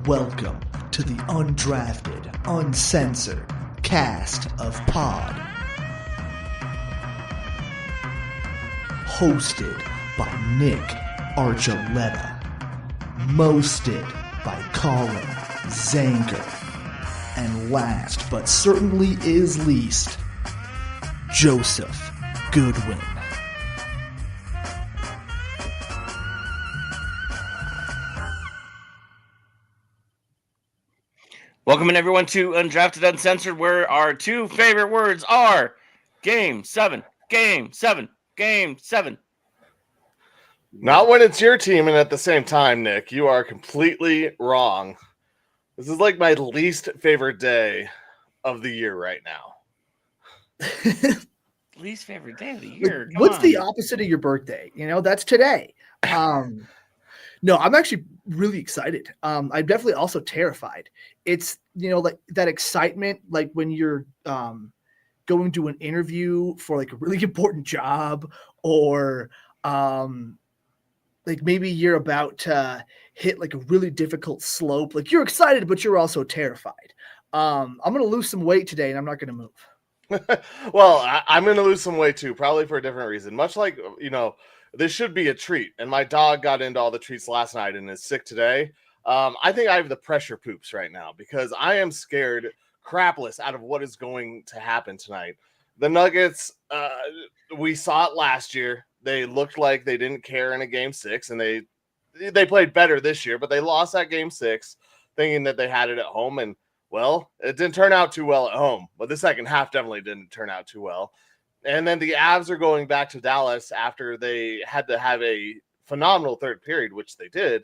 Welcome to the Undrafted, Uncensored cast of Pod. Hosted by Nick Archuleta. Mosted by Colin Zanker. And last but certainly is least, Joseph Goodwin. Welcome in everyone to Undrafted Uncensored, where our two favorite words are Game 7, Game 7, Game 7. Not when it's your team, and at the same time, Nick, you are completely wrong. This is like my least favorite day of the year right now. Least favorite day of the year? What's the opposite of your birthday? You know, that's today. No, I'm actually really excited. I'm definitely also terrified. It's, you know, like that excitement, like when you're going to an interview for like a really important job, or like maybe you're about to hit like a really difficult slope. Like you're excited, but you're also terrified. I'm going to lose some weight today and I'm not going to move. Well, I'm going to lose some weight too, probably for a different reason. Much like, you know, this should be a treat. And my dog got into all the treats last night and is sick today. I think I have the pressure poops right now because I am scared crapless out of what is going to happen tonight. The Nuggets, we saw it last year. They looked like they didn't care in a game 6, and they played better this year, but they lost that game 6 thinking that they had it at home. And well, it didn't turn out too well at home, but the second half definitely didn't turn out too well. And then the Avs are going back to Dallas after they had to have a phenomenal third period, which they did,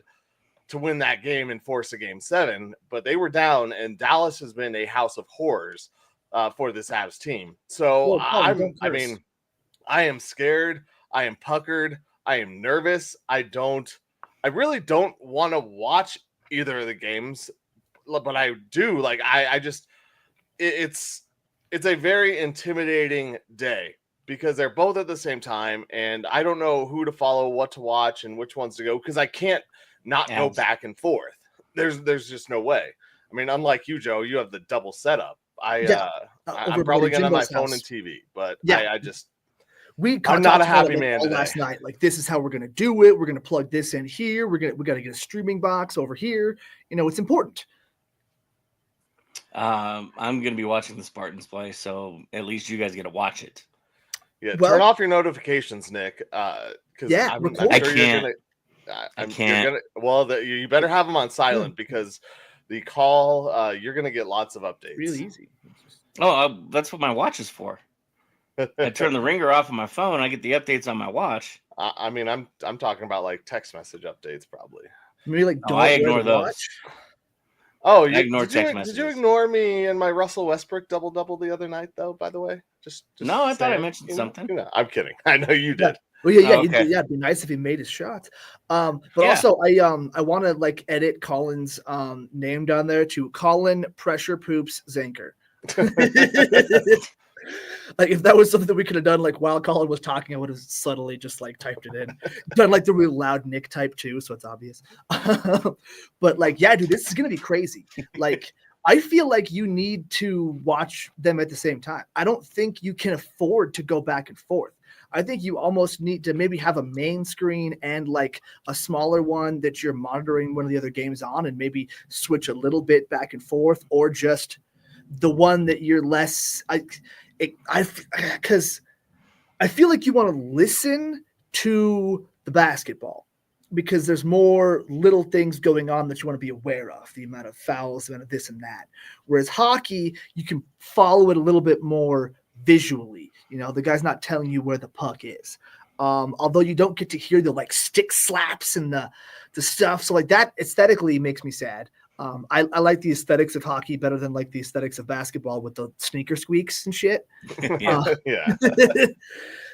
to win that game and force a game 7. But they were down, and Dallas has been a house of horrors for this Avs team. So I am scared. I am puckered. I am nervous. I really don't want to watch either of the games, but I do. Like it's a very intimidating day because they're both at the same time, and I don't know who to follow, what to watch, and which ones to go because I can't not go back and forth. There's just no way. I mean, unlike you, Joe, you have the double setup. I'm probably gonna have my phone and TV, but yeah. I'm not a happy man today. Last night, like this is how we're gonna do it. We're gonna plug this in here. We got to get a streaming box over here. You know, it's important. I'm going to be watching the Spartans play, so at least you guys get to watch it. Yeah, turn off your notifications, Nick. Because I can't. You better have them on silent because the call, you're going to get lots of updates. Really easy. That's what my watch is for. I turn the ringer off on my phone. I get the updates on my watch. I'm talking about like text message updates, probably. Maybe like I ignore those. Watch? Oh, did you ignore me and my Russell Westbrook double the other night, though? By the way, just no, I thought I mentioned something. I'm kidding. I know you did. Well, yeah, it'd be nice if he made his shots. Also, I want to like edit Colin's name down there to Colin Pressure Poops Zanker. Like if that was something that we could have done, like while Colin was talking, I would have subtly just like typed it in. Done like the really loud Nick type too, so it's obvious. But like, yeah, dude, this is gonna be crazy. Like, I feel like you need to watch them at the same time. I don't think you can afford to go back and forth. I think you almost need to maybe have a main screen and like a smaller one that you're monitoring one of the other games on, and maybe switch a little bit back and forth, or just the one that you're less. Because I feel like you want to listen to the basketball because there's more little things going on that you want to be aware of, the amount of fouls, the amount of this and that. Whereas hockey, you can follow it a little bit more visually. You know, the guy's not telling you where the puck is. Although you don't get to hear the like stick slaps and the stuff. So like that aesthetically makes me sad. I like the aesthetics of hockey better than like the aesthetics of basketball with the sneaker squeaks and shit. Yeah.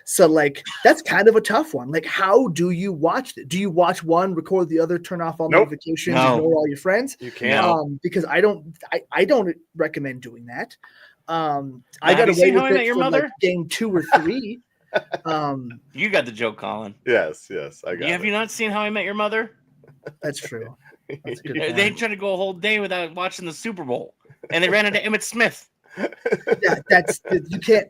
So like that's kind of a tough one. Like, how do you watch it? Do you watch one, record the other, turn off all notifications, ignore all your friends? You can't. Because I don't recommend doing that. I got to wait How I Met Your Mother? Like game 2 or 3. You got the joke, Colin. Yes, I got it. Have you not seen How I Met Your Mother? That's true. That's a good They point. tried to go a whole day without watching the Super Bowl, and they ran into Emmitt Smith. Yeah, that's you can't.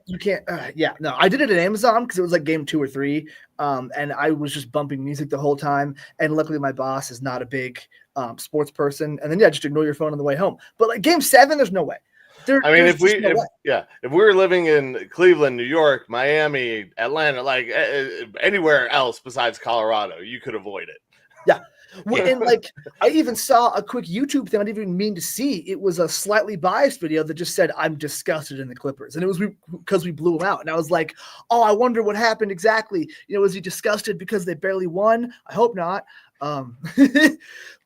Yeah, no, I did it at Amazon because it was like game 2 or 3, and I was just bumping music the whole time. And luckily, my boss is not a big sports person. And then just ignore your phone on the way home. But like game 7, there's no way. I mean, if we were living in Cleveland, New York, Miami, Atlanta, like anywhere else besides Colorado, you could avoid it. Yeah. Well, and like I even saw a quick YouTube thing I didn't even mean to see. It was a slightly biased video that just said, "I'm disgusted in the Clippers," and it was because we blew them out. And I was like, "Oh, I wonder what happened exactly. Was he disgusted because they barely won? I hope not."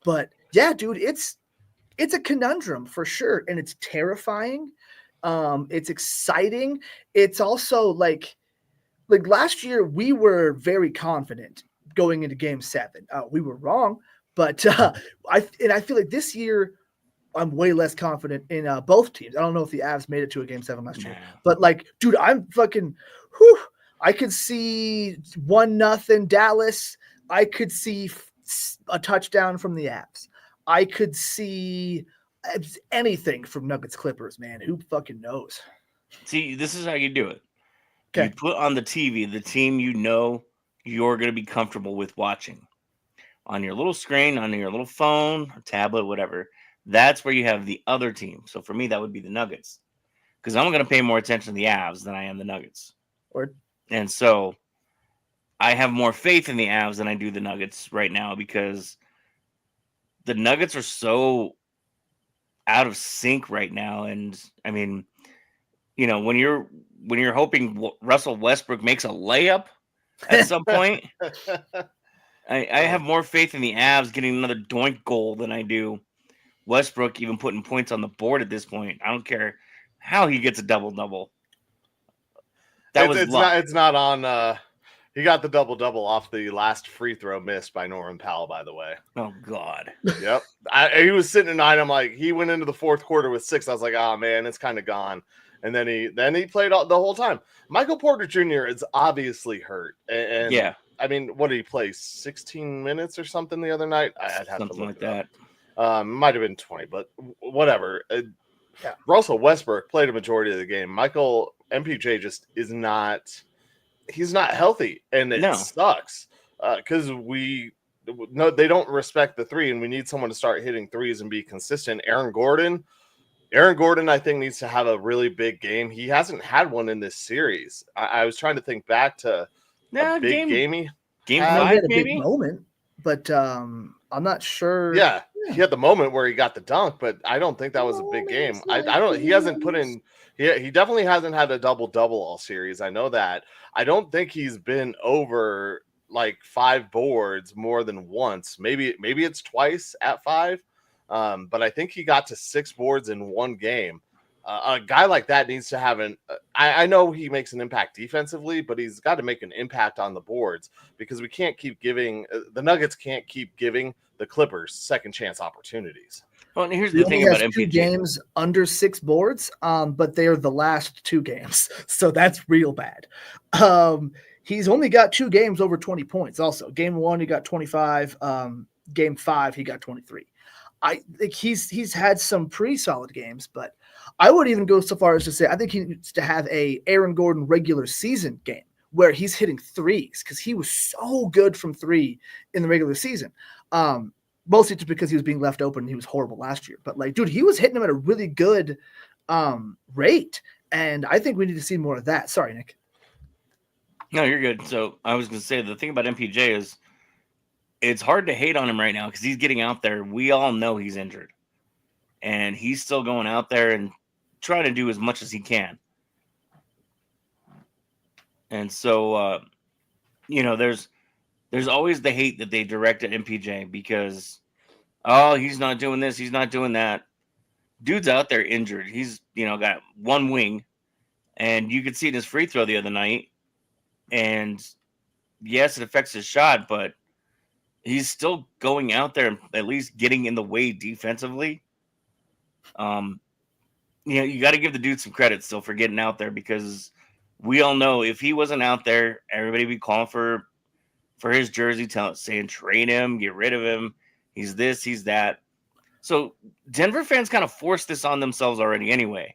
But yeah, dude, it's a conundrum for sure, and it's terrifying. It's exciting. It's also like last year we were very confident going into game 7. We were wrong, but I feel like this year I'm way less confident in both teams. I don't know if the Avs made it to a game 7 last year, but like, dude, I'm fucking I could see 1-0 Dallas. I could see a touchdown from the Avs. I could see anything from Nuggets Clippers, man. Who fucking knows? See, this is how you do it. Okay. You put on the TV the team you're going to be comfortable with watching on your little screen, on your little phone or tablet, whatever. That's where you have the other team. So for me, that would be the Nuggets, because I'm going to pay more attention to the Avs than I am the Nuggets. And so I have more faith in the Avs than I do the Nuggets right now, because the Nuggets are so out of sync right now. And I mean, when you're hoping Russell Westbrook makes a layup at some point, I have more faith in the Avs getting another doink goal than I do Westbrook even putting points on the board at this point. I don't care how he gets a double-double. It's not on. He got the double-double off the last free throw missed by Norman Powell, by the way. Oh, God. Yep. He was sitting at 9. I'm like, he went into the fourth quarter with 6. I was like, oh, man, it's kind of gone. And then he played the whole time. Michael Porter Jr. is obviously hurt. And yeah. I mean, what did he play? 16 minutes or something the other night? I'd have something to look like that. Might have been 20, but whatever. Yeah. Russell Westbrook played a majority of the game. Michael MPJ just is not. He's not healthy, and it sucks because they don't respect the 3, and we need someone to start hitting 3s and be consistent. Aaron Gordon, I think, needs to have a really big game. He hasn't had one in this series. I was trying to think back to a big game 5, maybe? Big moment, but I'm not sure. Yeah, he had the moment where he got the dunk, but I don't think that was a big game. I don't. He hasn't put in. He definitely hasn't had a double-double all series. I know that. I don't think he's been over like 5 boards more than once. Maybe it's twice at 5. But I think he got to 6 boards in one game. A guy like that needs to have I know he makes an impact defensively, but he's got to make an impact on the boards, because we can't keep giving the Nuggets can't keep giving the Clippers second chance opportunities. Well, and here's the thing about MPJ. 2 games under 6 boards, but they're the last 2 games, so that's real bad. He's only got 2 games over 20 points. Also, game 1 he got 25. Game 5 he got 23. I think he's had some pretty solid games, but I would even go so far as to say I think he needs to have a Aaron Gordon regular season game where he's hitting 3s, because he was so good from 3 in the regular season. Mostly just because he was being left open and he was horrible last year. But like, dude, he was hitting them at a really good rate, and I think we need to see more of that. Sorry, Nick. No, you're good. So I was going to say the thing about MPJ is it's hard to hate on him right now because he's getting out there. We all know he's injured, and he's still going out there and trying to do as much as he can. And so, there's always the hate that they direct at MPJ because, oh, he's not doing this, he's not doing that. Dude's out there injured. He's, got one wing, and you could see in his free throw the other night. And yes, it affects his shot, but he's still going out there and at least getting in the way defensively. You got to give the dude some credit still for getting out there, because we all know if he wasn't out there, everybody would be calling for his jersey, saying trade him, get rid of him. He's this, he's that. So Denver fans kind of forced this on themselves already anyway,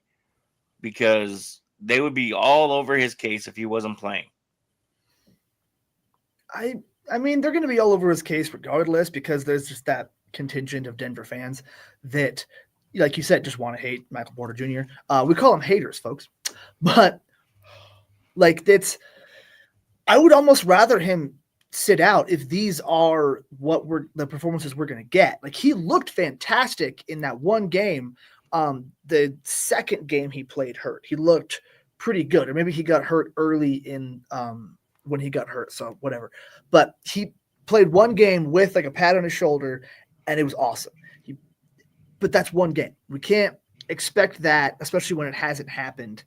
because they would be all over his case if he wasn't playing. I mean, they're going to be all over his case regardless, because there's just that contingent of Denver fans that, like you said, just want to hate Michael Porter Jr. We call them haters, folks. But like, I would almost rather him sit out if these are the performances we're going to get. Like, he looked fantastic in that one game. The second game he played hurt, he looked pretty good, or maybe he got hurt early in when he got hurt, so whatever. But he played one game with like a pad on his shoulder, and it was awesome. But that's one game. We can't expect that, especially when it hasn't happened.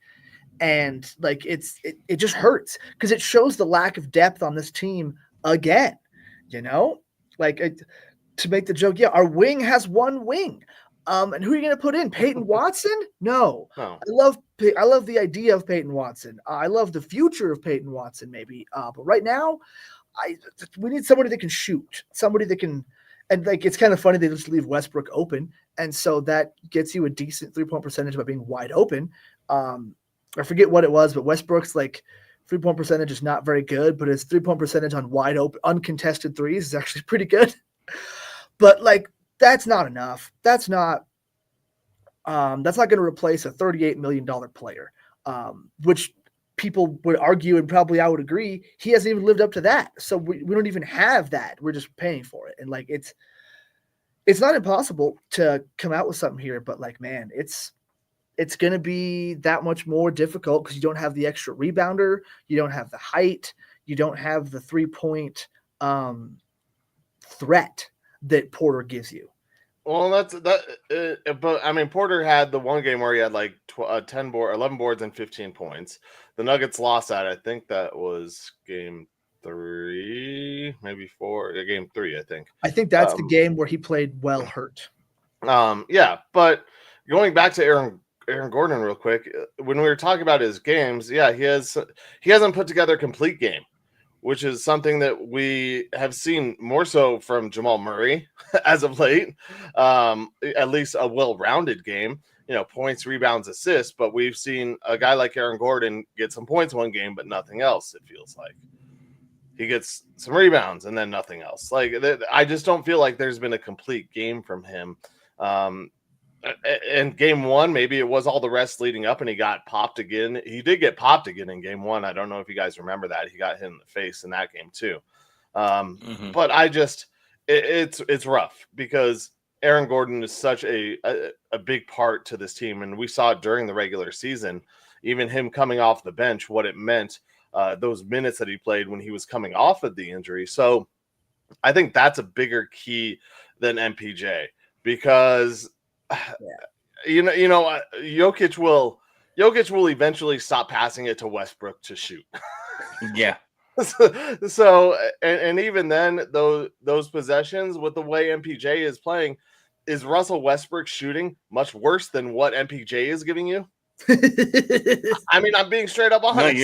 And like, it just hurts because it shows the lack of depth on this team again. Like, to make the joke, yeah, our wing has one wing. And who are you going to put in? Peyton Watson? No. I love the idea of Peyton Watson. I love the future of Peyton Watson, maybe. But right now, we need somebody that can shoot, somebody that can. And like, it's kind of funny they just leave Westbrook open, and so that gets you a decent 3-point percentage by being wide open. I forget what it was, but Westbrook's like 3-point percentage is not very good, but his 3-point percentage on wide open, uncontested threes is actually pretty good. But like, that's not enough. That's not going to replace a $38 million player, which people would argue, and probably I would agree, he hasn't even lived up to that. So we don't even have that. We're just paying for it. And like, it's not impossible to come out with something here, but like, man, it's going to be that much more difficult because you don't have the extra rebounder. You don't have the height. You don't have the 3-point threat that Porter gives you. Well, but I mean, Porter had the one game where he had like 11 boards and 15 points. The Nuggets lost that. I think that was game 3, maybe 4. Game 3, I think. I think that's the game where he played well hurt. Yeah, but going back to Aaron Gordon real quick, when we were talking about his games, yeah, he hasn't put together a complete game, which is something that we have seen more so from Jamal Murray as of late. At least a well-rounded game, points, rebounds, assists. But we've seen a guy like Aaron Gordon get some points one game, but nothing else. It feels like he gets some rebounds and then nothing else. Like, I just don't feel like there's been a complete game from him. And game 1, maybe it was all the rest leading up and he got popped again. He did get popped again in game 1. I don't know if you guys remember that. He got hit in the face in that game too. But it's rough because Aaron Gordon is such a big part to this team. And we saw it during the regular season, even him coming off the bench, what it meant, those minutes that he played when he was coming off of the injury. So I think that's a bigger key than MPJ because Jokic will eventually stop passing it to Westbrook to shoot. Yeah. So and even then, those possessions with the way MPJ is playing, is Russell Westbrook shooting much worse than what MPJ is giving you? I mean, I'm being straight up honest.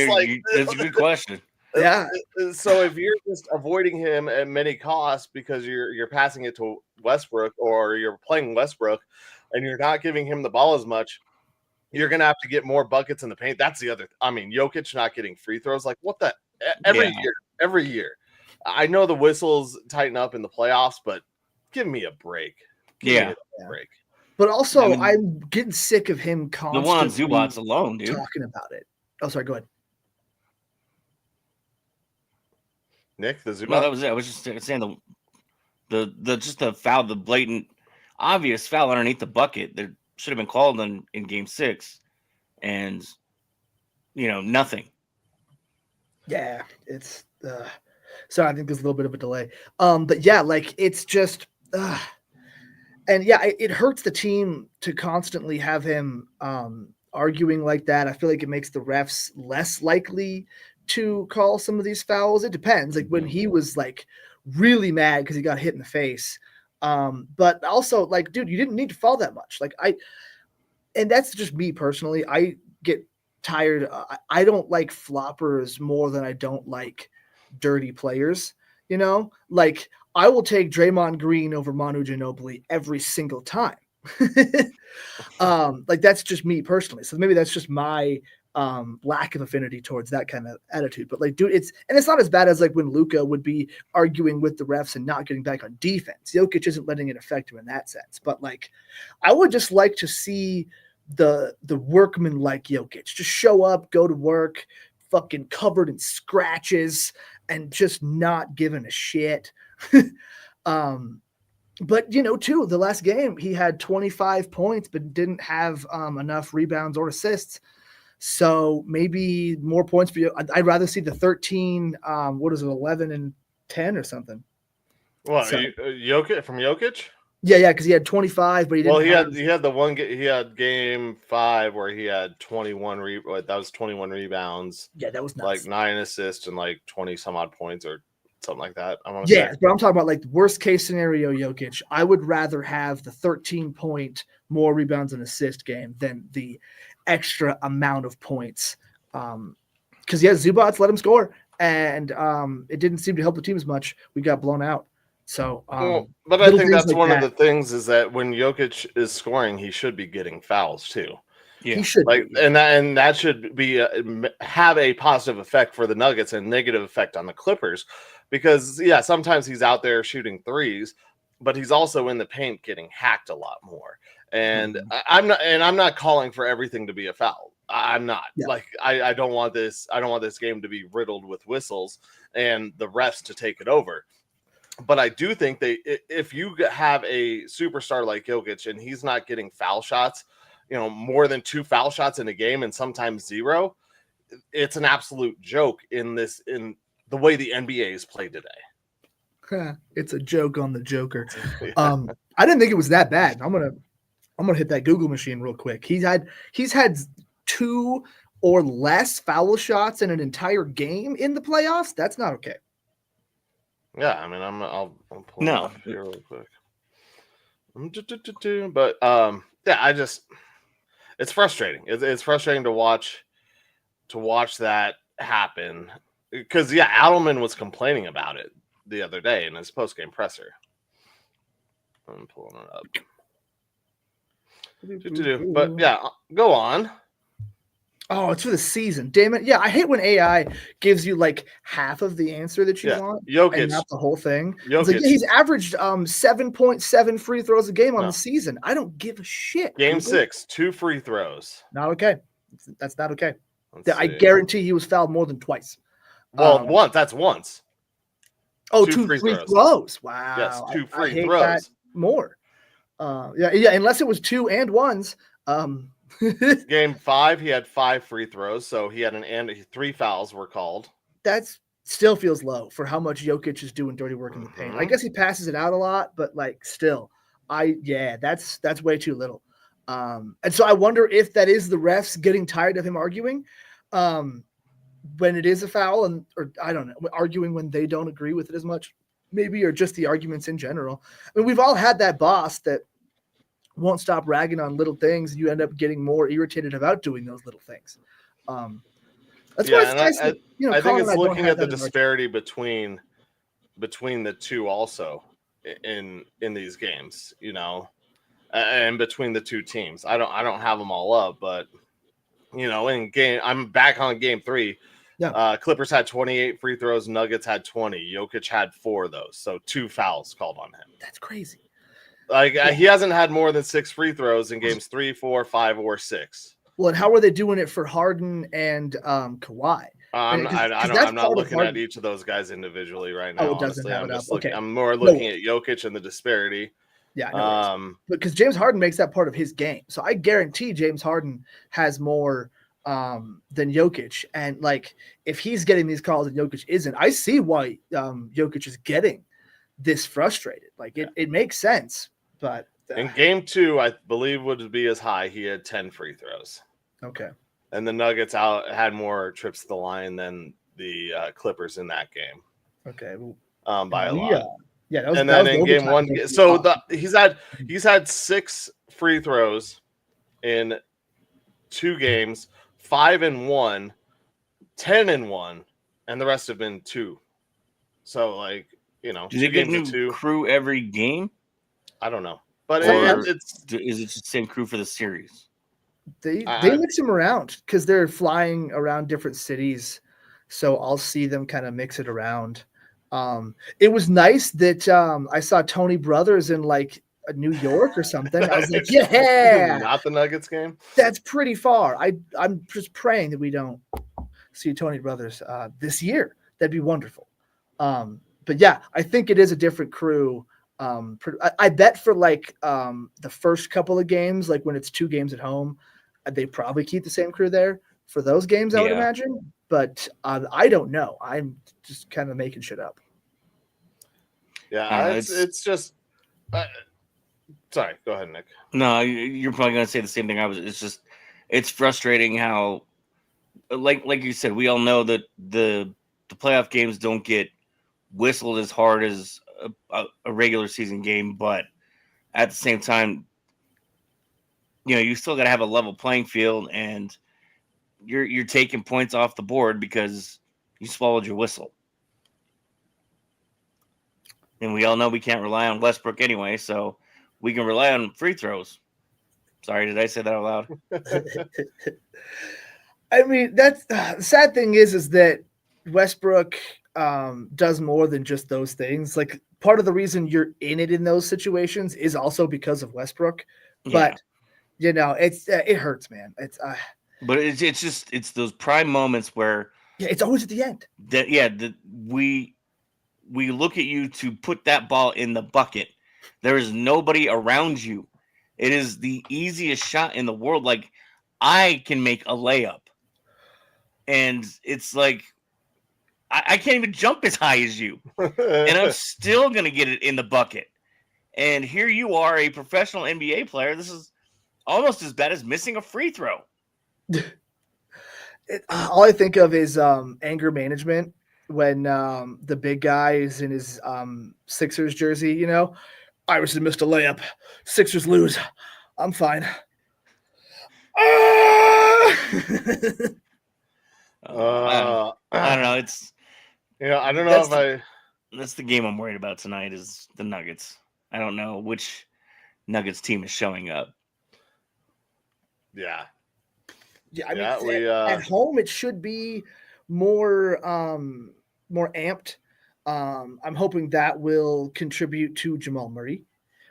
That's a good question. Yeah. So if you're just avoiding him at many costs because you're passing it to Westbrook or you're playing Westbrook and you're not giving him the ball as much, you're going to have to get more buckets in the paint. That's the other. I mean, Jokic not getting free throws. Like, what the? Every year. I know the whistles tighten up in the playoffs, but give me a break. Give me a break. But also, I'm getting sick of him constantly. The one on Zubats alone, dude. Talking about it. Oh, sorry. Go ahead. Nick, the Zubac? No, that was it. I was just saying the foul, the blatant, obvious foul underneath the bucket that should have been called in game 6, and nothing. Yeah, it's so I think there's a little bit of a delay. But yeah, like it's just and yeah, it hurts the team to constantly have him arguing like that. I feel like it makes the refs less likely to call some of these fouls. It depends. Like when he was like really mad because he got hit in the face. But also like, dude, you didn't need to foul that much. Like and that's just me personally. I get tired. I don't like floppers more than I don't like dirty players. Like I will take Draymond Green over Manu Ginobili every single time. Like that's just me personally. So maybe that's just my lack of affinity towards that kind of attitude. But like, dude, it's not as bad as like when Luka would be arguing with the refs and not getting back on defense. Jokic isn't letting it affect him in that sense. But like, I would just like to see the workman like Jokic just show up, go to work, fucking covered in scratches, and just not giving a shit. But too, the last game he had 25 points, but didn't have enough rebounds or assists. So maybe more points for you. I'd rather see the 13. 11 and 10 or something. What, Jokic from Jokic? Yeah, because he had 25, but he didn't. Well, he had the one. He had game 5 where he had 21. That was 21 rebounds. Yeah, that was nuts. Like 9 assists and like 20 some odd points or something like that. But I'm talking about like the worst case scenario Jokic. I would rather have the 13-point more rebounds and assist game than the extra amount of points. Because Zubats let him score, and it didn't seem to help the team as much. We got blown out. So, but I think that's one of the things is that when Jokic is scoring, he should be getting fouls too. Yeah, he should. And that should be have a positive effect for the Nuggets and negative effect on the Clippers, because sometimes he's out there shooting threes, but he's also in the paint getting hacked a lot more. And I'm not calling for everything to be a foul. I'm not. Yeah. I don't want this game to be riddled with whistles and the refs to take it over. But I do think if you have a superstar like Jokic and he's not getting foul shots, more than 2 foul shots in a game and sometimes 0, it's an absolute joke in the way the NBA is played today. It's a joke on the Joker. I didn't think it was that bad. I'm gonna hit that Google machine real quick. He's had 2 or less foul shots in an entire game in the playoffs. That's not okay. Yeah, I mean, I'll pull it up here real quick. But it's frustrating. It's frustrating to watch that happen, because Adelman was complaining about it the other day in his post-game presser. I'm pulling it up. But go on. Oh, it's for the season. Damn it. Yeah, I hate when AI gives you like half of the answer that you want. Jokic. And not the whole thing. It's like, he's averaged 7.7 free throws a game on the season. I don't give a shit. Game 6, 2 free throws. Not okay. That's not okay. I guarantee he was fouled more than twice. Well, once. That's once. Oh, 2 free throws. Wow. Yes, 2 free I hate throws. That more. Unless it was 2 and 1s. Game 5, he had 5 free throws, so he had 3 fouls were called. That still feels low for how much Jokic is doing dirty work in the paint. I guess he passes it out a lot, but like still, that's way too little. And so I wonder if that is the refs getting tired of him arguing when it is a foul, or I don't know, arguing when they don't agree with it as much, maybe, or just the arguments in general. I mean, we've all had that boss that won't stop ragging on little things, and you end up getting more irritated about doing those little things. That's why it's nice that, I think it's looking at the disparity between the two also in these games, and between the two teams. I don't have them all up, but I'm back on game 3. Yeah. Clippers had 28 free throws, Nuggets had 20. Jokic had 4 of those, so 2 fouls called on him. That's crazy. He hasn't had more than 6 free throws in games 3, 4, 5, or 6. Well, and how are they doing it for Harden and Kawhi? I'm not looking at each of those guys individually right now. Honestly, I'm more looking at Jokic and the disparity. Yeah, because James Harden makes that part of his game, so I guarantee James Harden has more than Jokic. And like, if he's getting these calls and Jokic isn't, I see why Jokic is getting this frustrated. Like, it makes sense. But in game 2, I believe would be as high. He had 10 free throws. Okay. And the Nuggets had more trips to the line than the Clippers in that game. Okay. By a lot. Yeah. And then in game 1, so he's had 6 free throws in 2 games, 5 in 1, 10 in 1, and the rest have been 2. So Do they get new crew every game? I don't know, but is it just the same crew for the series? They mix them around because they're flying around different cities, so I'll see them kind of mix it around. It was nice that I saw Tony Brothers in like New York or something. I was like, yeah, not the Nuggets game. That's pretty far. I'm just praying that we don't see Tony Brothers this year. That'd be wonderful. But yeah, I think it is a different crew. I bet for like the first couple of games, like when it's 2 games at home, they probably keep the same crew there for those games, I would imagine. But I don't know. I'm just kind of making shit up. Yeah, it's just. Sorry, go ahead, Nick. No, you're probably going to say the same thing I was. It's frustrating how, like you said, we all know that the playoff games don't get whistled as hard as a regular season game, but at the same time, you still got to have a level playing field, and you're taking points off the board because you swallowed your whistle. And we all know we can't rely on Westbrook anyway, so we can rely on free throws. Sorry, did I say that out loud? I mean, that's the sad thing is that Westbrook does more than just those things. Like part of the reason you're in it in those situations is also because of Westbrook. But it hurts, man. But it's those prime moments where it's always at the end. We look at you to put that ball in the bucket. There is nobody around you. It is the easiest shot in the world. Like, I can make a layup. And it's like, I can't even jump as high as you. And I'm still going to get it in the bucket. And here you are, a professional NBA player. This is almost as bad as missing a free throw. All I think of is anger management. When the big guy is in his Sixers jersey, Iverson missed a layup. Sixers lose. I'm fine. I don't know. It's I don't know that's the game I'm worried about tonight is the Nuggets. I don't know which Nuggets team is showing up. Yeah. Yeah, I mean, at home it should be more amped. I'm hoping that will contribute to Jamal Murray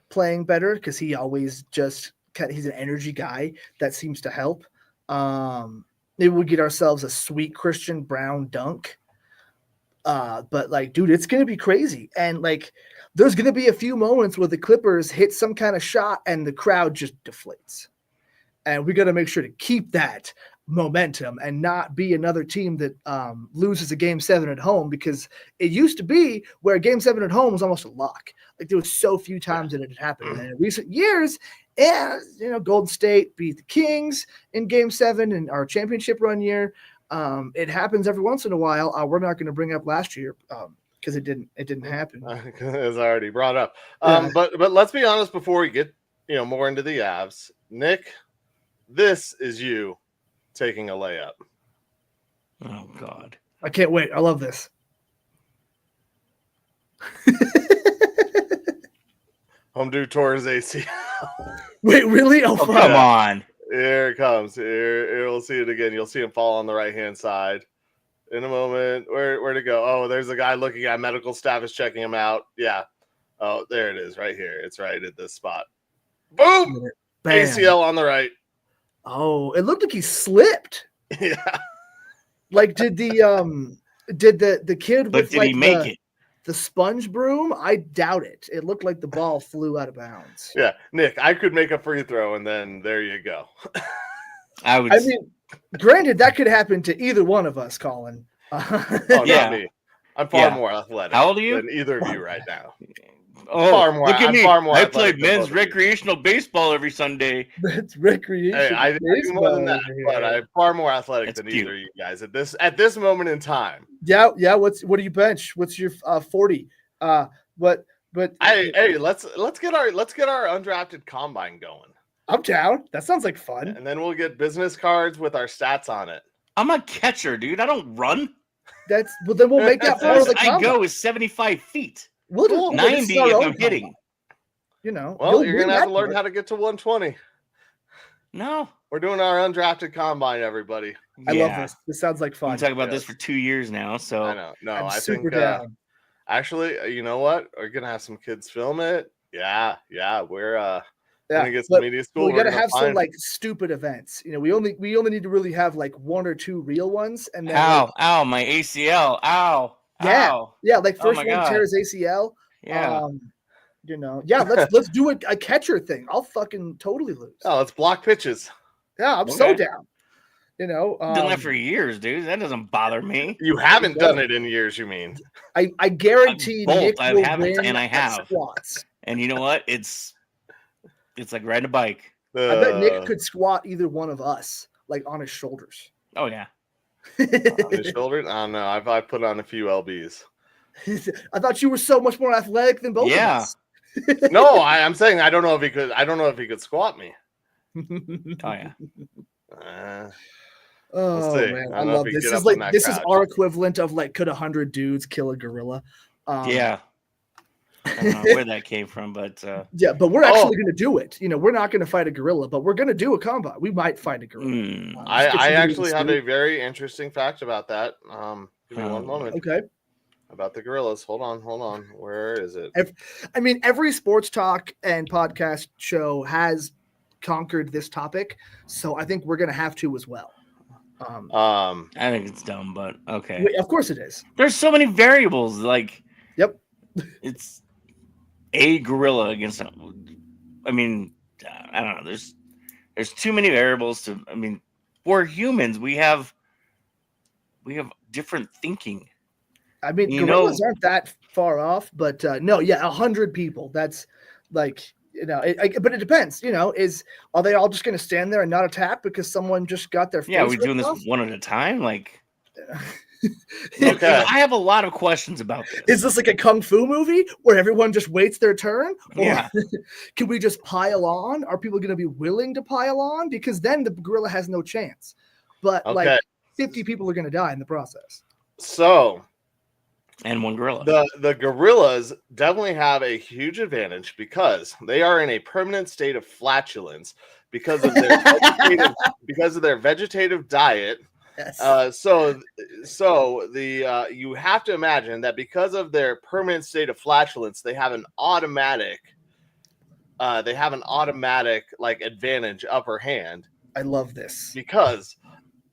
playing better because he always he's an energy guy that seems to help. Maybe we get ourselves a sweet Christian Brown dunk. But like, dude, it's gonna be crazy. And like there's gonna be a few moments where the Clippers hit some kind of shot and the crowd just deflates. And we got to make sure to keep that momentum and not be another team that loses a game 7 at home, because it used to be where game 7 at home was almost a lock. Like there was so few times that it had happened. And in recent years, Golden State beat the Kings in game 7 in our championship run year. It happens every once in a while. We're not going to bring up last year because it didn't happen. It's already brought up. But let's be honest before we get more into the Avs. Nick, this is you taking a layup. Oh, God. I can't wait. I love this. Home due towards ACL. Wait, really? Oh, come on. Here it comes. Here we'll see it again. You'll see him fall on the right-hand side. In a moment. Where'd it go? Oh, there's a guy looking at medical staff is checking him out. Yeah. Oh, there it is right here. It's right at this spot. Boom! Bam. ACL on the right. Oh, it looked like he slipped. Yeah. Like, did the kid but with did he make it? The sponge broom? I doubt it. It looked like the ball flew out of bounds. Yeah, Nick, I could make a free throw, and then there you go. I mean, granted, that could happen to either one of us, Colin. Not me. I'm far more athletic. How old are you? Than either of you right now. Oh, far more, look at me. I played men's recreational baseball every Sunday. That's recreational. Hey, I do more than that, but I'm far more athletic than either of you guys at this moment in time. Yeah. What do you bench? What's your 40? Hey, let's get our undrafted combine going. I'm down. That sounds like fun. And then we'll get business cards with our stats on it. I'm a catcher, dude. I don't run. Then we'll make that part of the combine. I go is 75 feet. We'll Cool. just, this is 90 our if own I'm combine, hitting. You know, Well, you're win gonna have that to learn part. how to get to 120. No. We're doing our undrafted combine, everybody. I love this. This sounds like We've fun. been talking about this Yes. for 2 years now. So I know. No, I'm I super think down. actually, you know what? We're gonna have some kids film it. Yeah. We're gonna get some but media school. we We're gotta gonna have some find... like stupid events. You know, we only need to really have like 1 or 2 real ones, and then ow, my ACL. Ow. yeah, Ow. like Oh first my one God. tears ACL. Yeah. You know, let's do a catcher thing. I'll fucking totally lose. Oh, let's block pitches. Yeah, I'm so Okay. down. You know, Done that for years, dude. That doesn't bother me. You haven't done it in years, you mean? I guarantee Both, Nick I will haven't, win and I at have. squats. And you know what? It's like riding a bike. I bet Nick could squat either one of us, like on his shoulders. Oh yeah. On his shoulders? I don't know. I've put on a few LBs. I thought you were so much more athletic than both of us. No, I'm saying I don't know if he could. I don't know if he could squat me. Oh yeah. Oh see. man, I I don't know love if he this. get Is up on like that this is couch. our equivalent of like could 100 dudes kill a gorilla? Yeah. I don't know where that came from, but Yeah, but we're actually going to do it. You know, we're not going to fight a gorilla, but we're going to do a combat. We might fight a gorilla. I actually have a very interesting fact about that. Give me one moment. Okay. About the gorillas. Hold on. Where is it? I mean, every sports talk and podcast show has conquered this topic, so I think we're going to have to as well. I think it's dumb, but okay. Of course it is. There's so many variables. Like, yep, it's a gorilla against. I mean, I don't know. There's too many variables to. I mean, we're humans. We have different thinking. I mean, gorillas aren't that far off, but no, yeah, 100 people. That's like, you know, but it depends. You know, are they all just going to stand there and not attack because someone just got their face? Yeah, are we doing this one at a time? Like, okay. I have a lot of questions about this. Is this like a kung fu movie where everyone just waits their turn? Or Yeah. Can we just pile on? Are people going to be willing to pile on? Because then the gorilla has no chance. But like 50 people are going to die in the process. So. And one gorilla. The gorillas definitely have a huge advantage because they are in a permanent state of flatulence because of their vegetative diet. Yes. So you have to imagine that because of their permanent state of flatulence, they have an automatic like advantage upper hand. I love this because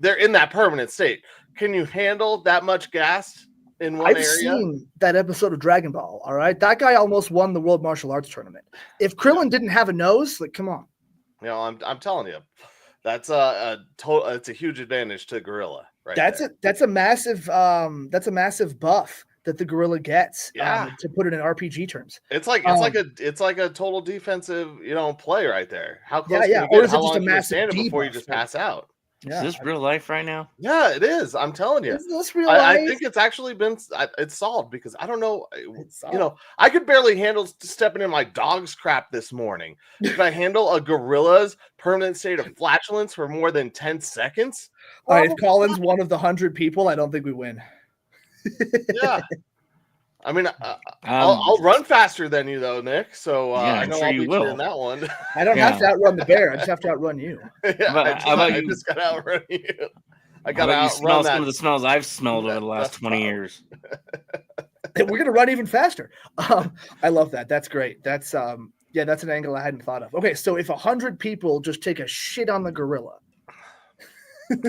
they're in that permanent state. Can you handle that much gas? I've seen that episode of Dragon Ball. All right, that guy almost won the World Martial Arts Tournament. If Krillin didn't have a nose, like, come on. You know, I'm telling you, that's it's a huge advantage to gorilla. Right. That's a massive buff that the gorilla gets. To put it in RPG terms, it's like a total defensive play right there. How close? Yeah. Can you or is get? it just a massive stand it before debuff, you just pass out? Yeah. Is this real life right now? Yeah, it is. I'm telling you. Is this real life? I think it's actually been it's solved because I don't know. I could barely handle stepping in my dog's crap this morning. Could I handle a gorilla's permanent state of flatulence for more than 10 seconds? All right, if Colin's one of the 100 people, I don't think we win. Yeah. I mean, I'll run faster than you, though, Nick. So I know I'll beat you in that one. I don't have to outrun the bear. I just have to outrun you. I just got to outrun you. I got to outrun some of the smells I've smelled over the last 20 years. We're going to run even faster. I love that. That's great. That's that's an angle I hadn't thought of. Okay, so if 100 people just take a shit on the gorilla.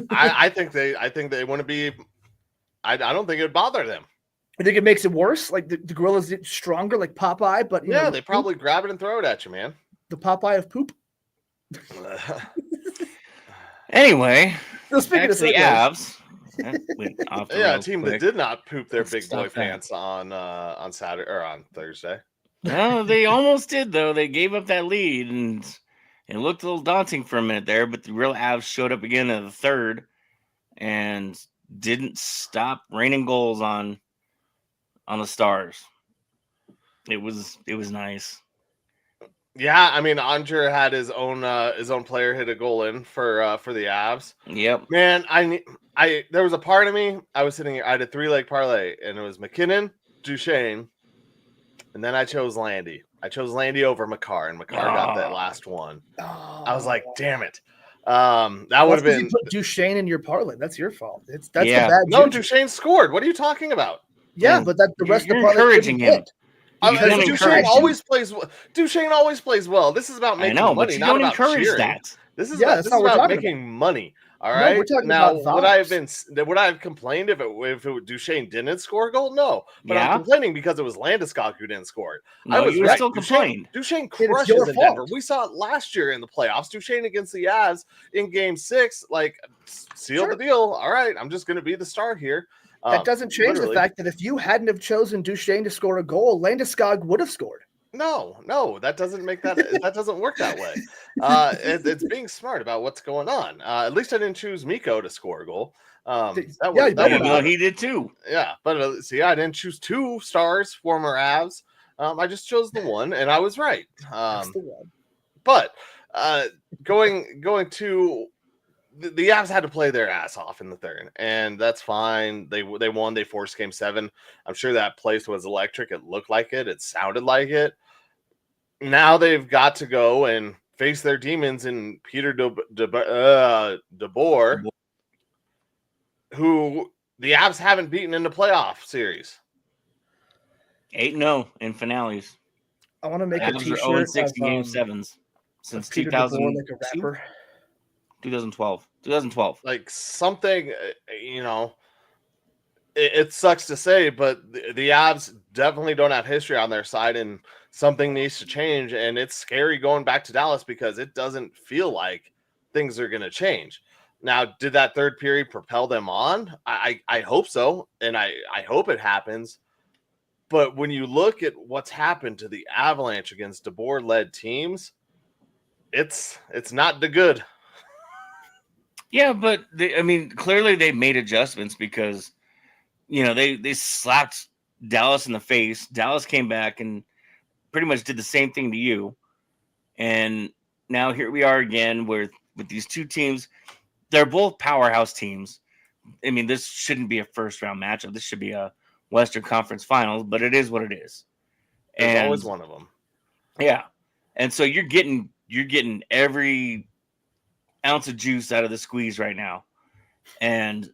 I think they want to be. I don't think it'd bother them. I think it makes it worse. Like the gorilla's stronger, like Popeye, but they probably grab it and throw it at you, man. The Popeye of poop. Anyway, speaking of the Avs. A team that did not poop their big boy pants on Saturday or on Thursday. No, they almost did though. They gave up that lead, and it looked a little daunting for a minute there. But the real Avs showed up again in the third, and didn't stop raining goals on the Stars. It was nice. Yeah, I mean, Andre had his own player hit a goal in for the Avs. Yep. Man, there was a part of me I was sitting here. I had a 3-leg parlay, and it was McKinnon, Duchesne, and then I chose Landy. I chose Landy over McCarr, and McCarr got that last one. I was like, damn it. That would have been. You put Duchesne in your parlay. That's your fault. That's the Yeah. bad. No, juju. Duchesne scored. What are you talking about? Yeah, And but that the rest of the you're parlay encouraging didn't him. hit. You don't Duchesne encourage always plays. Duchesne always plays well. This is about I making know, money, but you not don't about encourage cheering. that. This is Yeah, about, that's this not is what we're about talking making money. All No, right. we're talking now, about would I have complained if Duchesne didn't score a goal? No, but Yeah. I'm complaining because it was Landeskog who didn't score it. No, I was you were right. still complained. Duchesne It's crushes your in fault. Denver. We saw it last year in the playoffs. Duchesne against the Avs in Game 6, like seal the deal. All right, I'm just going to be the star here. That doesn't change the fact that if you hadn't have chosen Duchesne to score a goal, Landeskog would have scored. No, that doesn't make that. That doesn't work that way. It's being smart about what's going on. At least I didn't choose Miko to score a goal. He did too. Yeah, but see, I didn't choose 2 stars, former Avs. I just chose the one, and I was right. That's the one. But going to the Avs had to play their ass off in the third, and that's fine. They won. They forced Game 7. I'm sure that place was electric. It looked like it. It sounded like it. Now they've got to go and face their demons in Peter DeBoer, who the Avs haven't beaten in the playoff series. 8-0 in finales. I want to make a T-shirt 0-6 in Game 7s since Peter DeBoer, like a 2002? rapper. 2012. Like something, it sucks to say, but the Avs definitely don't have history on their side, and something needs to change. And it's scary going back to Dallas because it doesn't feel like things are going to change. Now, did that third period propel them on? I hope so, and I hope it happens. But when you look at what's happened to the Avalanche against DeBoer-led teams, it's not the good. Yeah, but clearly they made adjustments because, they slapped Dallas in the face. Dallas came back and pretty much did the same thing to you. And now here we are again with these two teams. They're both powerhouse teams. This shouldn't be a first round matchup. This should be a Western Conference Finals, but it is what it is. There's always one of them. Yeah. And so you're getting every ounce of juice out of the squeeze right now. And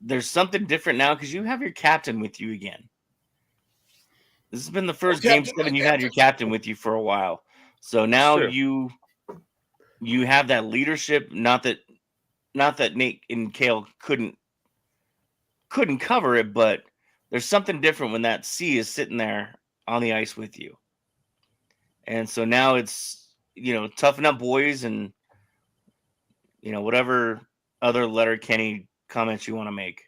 there's something different now because you have your captain with you again. This has been the first Game 7 you've had your captain with you for a while. So now you have that leadership. Not that Nate and Cale couldn't cover it, but there's something different when that C is sitting there on the ice with you. And so now it's, toughen up, boys, and, whatever other Letterkenny comments you want to make.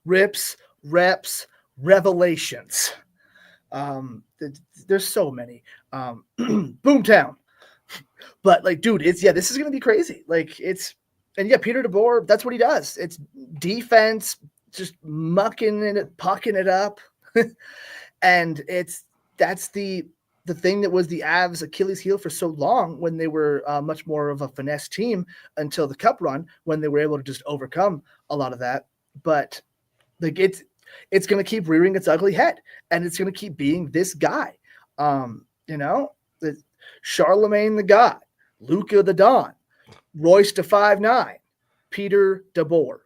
Rips, reps, revelations. There's so many. Boomtown. But dude, this is gonna be crazy. Peter DeBoer, that's what he does. It's defense, just mucking it, pucking it up. And that's the thing that was the Avs' Achilles heel for so long when they were much more of a finesse team until the cup run, when they were able to just overcome a lot of that. But it's going to keep rearing its ugly head, and it's going to keep being this guy. Charlemagne the God, Luca the Don, Royce to 5'9", Peter DeBoer.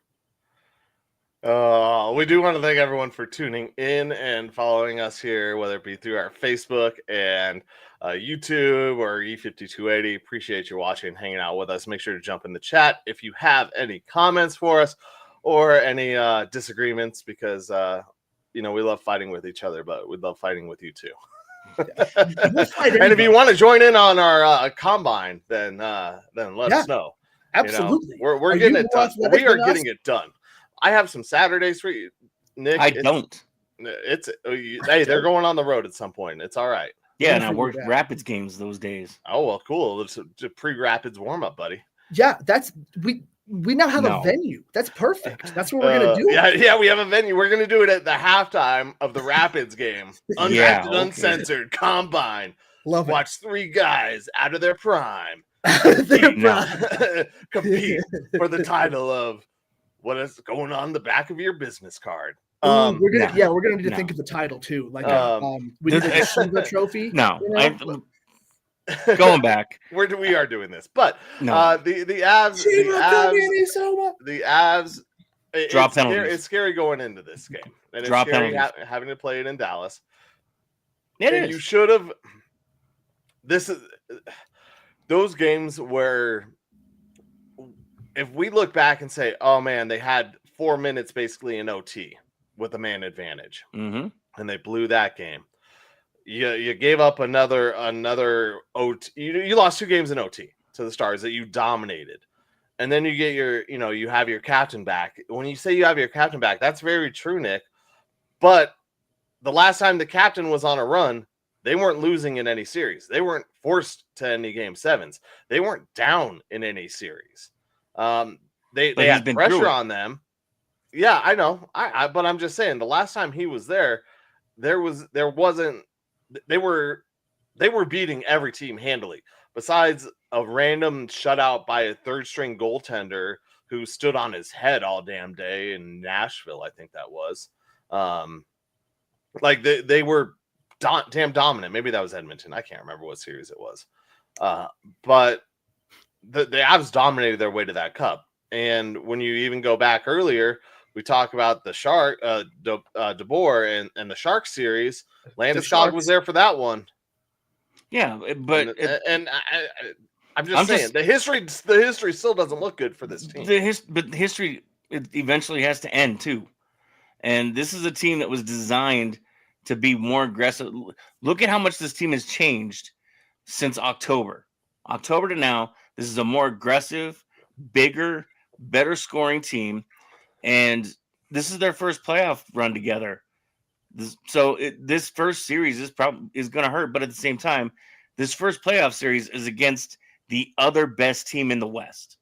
We do want to thank everyone for tuning in and following us here, whether it be through our Facebook and YouTube or E5280. Appreciate you watching and hanging out with us. Make sure to jump in the chat if you have any comments for us or any disagreements, because we love fighting with each other, but we love fighting with you too. And if you want to join in on our combine, then let us know. Absolutely, we're getting it done. We are getting it done. I have some Saturdays for you, Nick. I don't. Hey, they're going on the road at some point. It's all right. Yeah, and I work Rapids games those days. Oh well, cool. It's a pre-Rapids warm up, buddy. Yeah, we now have a venue. That's perfect. That's what we're gonna do. Yeah, we have a venue. We're gonna do it at the halftime of the Rapids game. Undrafted, Uncensored, Combine. Love it. Watch 3 guys out of their prime compete for the title of what is going on the back of your business card. We're gonna no, we're gonna need to no. think of the title too. Like we This- need a Shiva trophy. No, you know? going back. we are doing this, but No. the Avs, Shiva Kamisama. the Avs. Drop penalties. It's scary going into this game, and it's Drop scary penalties. having to play it in Dallas. It and is. you should have. This is those games where, if we look back and say, "Oh man, they had 4 minutes basically in OT with a man advantage, Mm-hmm. and they blew that game." You gave up another OT. You lost 2 games in OT to the Stars that you dominated. And then you get you have your captain back. When you say you have your captain back, that's very true, Nick. But the last time the captain was on a run, they weren't losing in any series. They weren't forced to any game 7s. They weren't down in any series. They had pressure on them. Yeah, I know. But I'm just saying, the last time he was there, they were beating every team handily. Besides a random shutout by a third-string goaltender who stood on his head all damn day in Nashville, I think that was. They were damn dominant. Maybe that was Edmonton. I can't remember what series it was. But the Avs dominated their way to that cup. And when you even go back earlier, we talk about the Shark, DeBoer and the Sharks series. Landeskog was there for that one. Yeah, but I'm just saying the history still doesn't look good for this team. But the history eventually has to end too. And this is a team that was designed to be more aggressive. Look at how much this team has changed since October. October to now, this is a more aggressive, bigger, better scoring team. And this is their first playoff run together. This first series is going to hurt, but at the same time, this first playoff series is against the other best team in the West.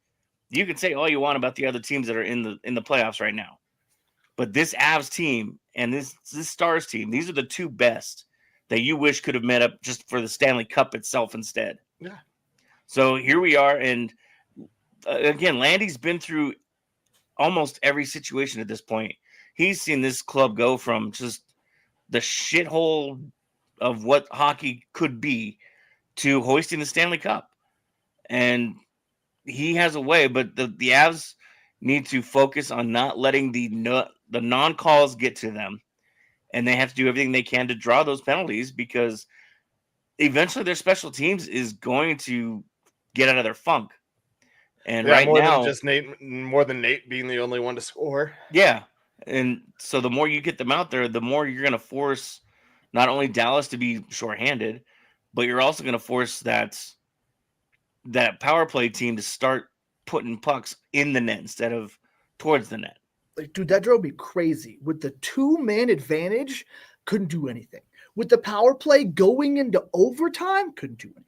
You can say all you want about the other teams that are in the playoffs right now, but this Avs team and this Stars team, these are the 2 best that you wish could have met up just for the Stanley Cup itself instead. Yeah. So here we are, and again, Landy's been through almost every situation at this point. He's seen this club go from just the shithole of what hockey could be to hoisting the Stanley Cup. And he has a way, but the Avs need to focus on not letting the non-calls get to them. And they have to do everything they can to draw those penalties, because eventually their special teams is going to get out of their funk. And right now, more than Nate being the only one to score. Yeah. And so the more you get them out there, the more you're going to force not only Dallas to be shorthanded, but you're also going to force that power play team to start putting pucks in the net instead of towards the net. Like, dude, that drove me crazy. With the 2-man advantage, couldn't do anything. With the power play going into overtime, couldn't do anything.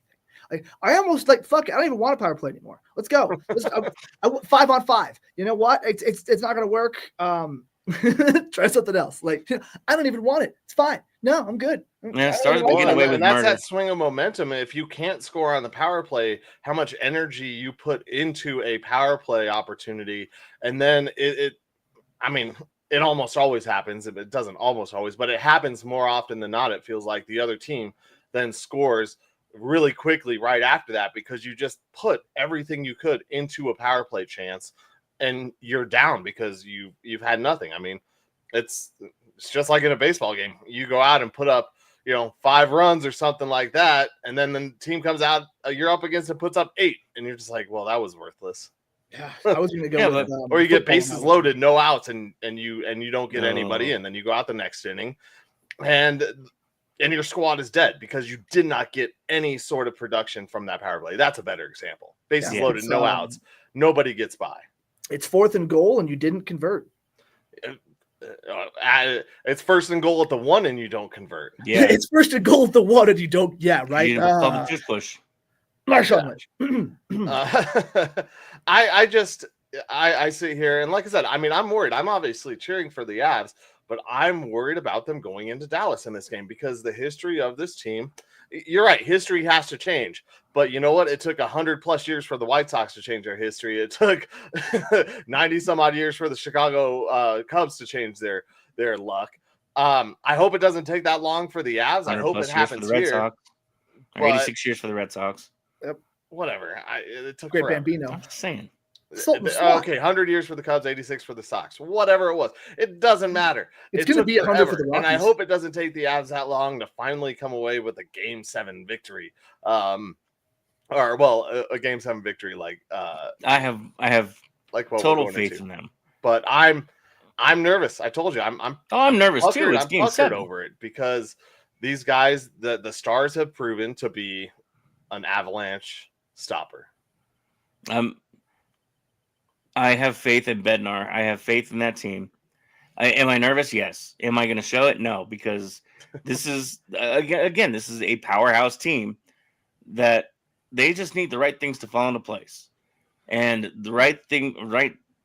I almost fuck it. I don't even want a power play anymore. Let's go. I 5-on-5. You know what? It's not gonna work. Try something else. I don't even want it. It's fine. No, I'm good. Yeah, Stars will get away with that's murder. that swing of momentum. If you can't score on the power play, how much energy you put into a power play opportunity, and then it almost always happens. It doesn't almost always, but it happens more often than not. It feels like the other team then scores really quickly right after that, because you just put everything you could into a power play chance, and you're down because you've had nothing. I mean, it's just like in a baseball game. You go out and put up 5 runs or something like that, and then the team comes out you're up against and puts up 8, and you're just like, well, that was worthless. Yeah, I was gonna go with, or you get bases loaded, no outs, and you don't get anybody in. Then you go out the next inning, and your squad is dead because you did not get any sort of production from that power play. That's a better example. Bases loaded, no outs, nobody gets by. It's 4th and goal, and you didn't convert. It's 1st and goal at the 1, and you don't convert. Yeah, it's 1st and goal at the 1, and you don't. Yeah, right. Public just push. Marshall Lynch. I sit here, and like I said, I mean, I'm worried. I'm obviously cheering for the Avs, but I'm worried about them going into Dallas in this game, because the history of this team, you're right, history has to change. But you know what? It took 100+ years for the White Sox to change their history. It took 90 some odd years for the Chicago Cubs to change their their luck. I hope it doesn't take that long for the Avs. I hope it happens for the Red here. Sox. Or 86 years for the Red Sox. Whatever. It took Great forever. Bambino. I'm just saying. Okay, 100 years for the Cubs, 86 for the Sox. Whatever it was. It doesn't matter. It's going to be 100 for the Rockies. And I hope it doesn't take the Avs that long to finally come away with a Game 7 victory. A Game 7 victory like I have like what total faith in them. But I'm nervous. I told you. I'm nervous puckered, too. It's I'm Game 7 over it because these guys, the Stars have proven to be an Avalanche stopper. I have faith in Bednar. I have faith in that team. Am I nervous? Yes. Am I going to show it? No, because this is again, this is a powerhouse team that they just need the right things to fall into place, and the right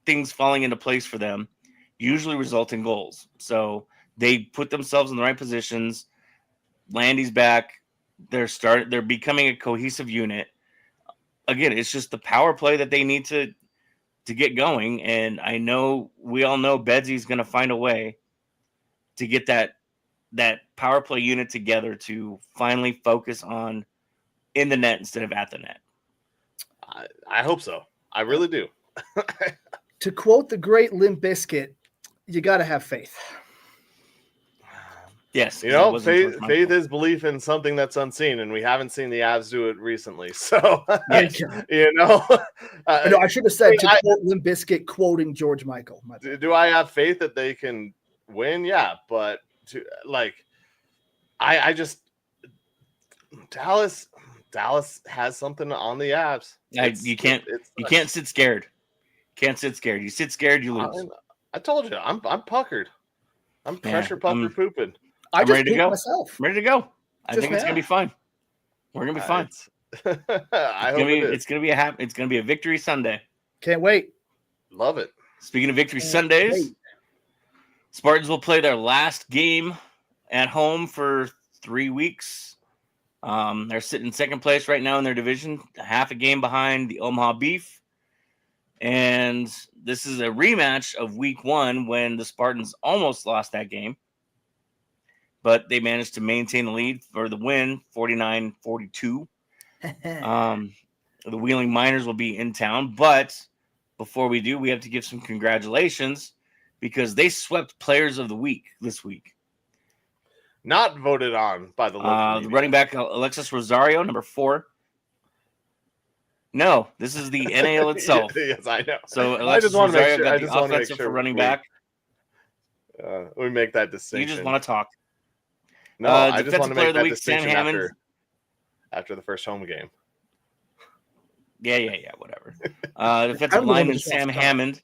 things falling into place for them usually result in goals. So they put themselves in the right positions. Landy's back. They're becoming a cohesive unit. Again, it's just the power play that they need to get going. And we all know Bedsy's going to find a way to get that power play unit together to finally focus on in the net instead of at the net. I hope so. I really do. To quote the great Limp Bizkit, you got to have faith. Yes. Faith is belief in something that's unseen, and we haven't seen the Avs do it recently. So, yes. No, I should have said quote Limp Bizkit quoting George Michael. Do I have faith that they can win? Yeah, but I just Dallas has something on the Avs. You can't sit scared. Can't sit scared. You sit scared, you lose. I told you, I'm puckered. I'm pressure pucker pooping. I'm ready to go. Myself. I'm ready to go. I think it's gonna be fun. We're gonna be fine. It's gonna be a victory Sunday. Can't wait. Love it. Speaking of victory Sundays, Spartans will play their last game at home for 3 weeks. They're sitting in second place right now in their division, half a game behind the Omaha Beef. And this is a rematch of week 1 when the Spartans almost lost that game. But they managed to maintain the lead for the win, 49-42. The Wheeling Miners will be in town. But before we do, we have to give some congratulations because they swept Players of the Week this week. Not voted on by the local the running back, Alexis Rosario, number 4. No, this is the NAL itself. Yes, I know. So Alexis Rosario got the offensive for running back. We make that distinction. You just want to talk. No, I just want to make that week, distinction after the first home game. Yeah, whatever. Defensive lineman Sam Hammond